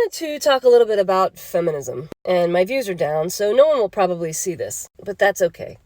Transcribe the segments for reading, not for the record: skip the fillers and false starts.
wanted to talk a little bit about feminism, and my views are down, so no one will probably see this, but that's okay.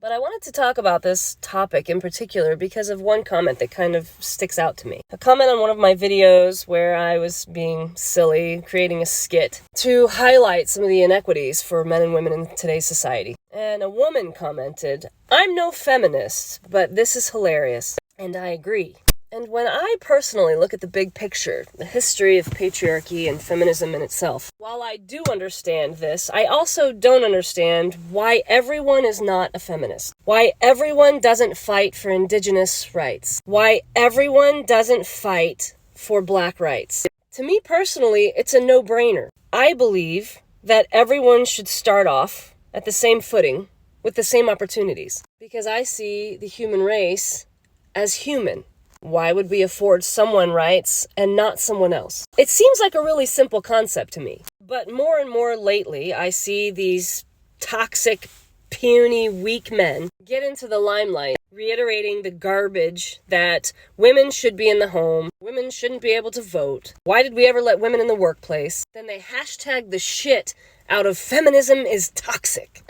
But I wanted to talk about this topic in particular because of one comment that kind of sticks out to me. A comment on one of my videos where I was being silly, creating a skit to highlight some of the inequities for men and women in today's society. And a woman commented, "I'm no feminist, but this is hilarious." And I agree. And when I personally look at the big picture, the history of patriarchy and feminism in itself, while I do understand this, I also don't understand why everyone is not a feminist. Why everyone doesn't fight for indigenous rights. Why everyone doesn't fight for black rights. To me personally, it's a no-brainer. I believe that everyone should start off at the same footing with the same opportunities. Because I see the human race as human. Why would we afford someone rights and not someone else? It seems like a really simple concept to me. But more and more lately, I see these toxic, puny, weak men get into the limelight, reiterating the garbage that women should be in the home, women shouldn't be able to vote. Why did we ever let women in the workplace? Then they hashtag the shit out of feminism is toxic.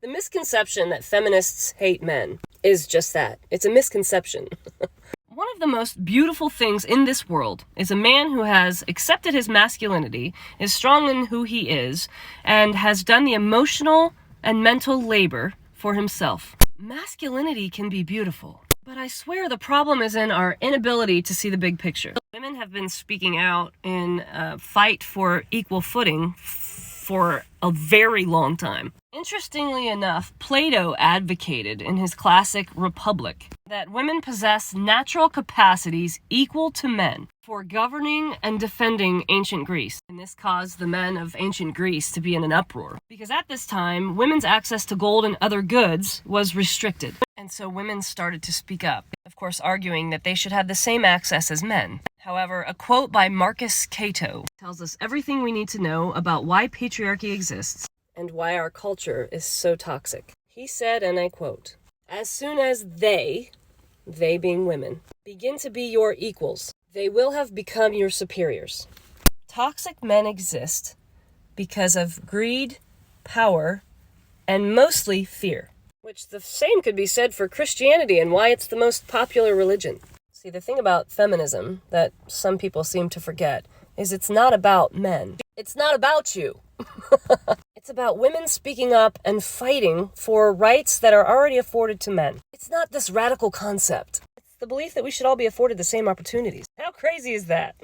The misconception that feminists hate men is just that. It's a misconception. One of the most beautiful things in this world is a man who has accepted his masculinity, is strong in who he is, and has done the emotional and mental labor for himself. Masculinity can be beautiful, but I swear the problem is in our inability to see the big picture. Women have been speaking out in a fight for equal footing for a very long time. Interestingly enough, Plato advocated in his classic Republic that women possess natural capacities equal to men for governing and defending ancient Greece. And this caused the men of ancient Greece to be in an uproar, because at this time, women's access to gold and other goods was restricted. And so women started to speak up, of course arguing that they should have the same access as men. However, a quote by Marcus Cato tells us everything we need to know about why patriarchy exists and why our culture is so toxic. He said, and I quote, "As soon as they being women, begin to be your equals, they will have become your superiors. Toxic men exist because of greed, power, and mostly fear." Which the same could be said for Christianity and why it's the most popular religion. See, the thing about feminism that some people seem to forget is it's not about men. It's not about you. It's about women speaking up and fighting for rights that are already afforded to men. It's not this radical concept. It's the belief that we should all be afforded the same opportunities. How crazy is that?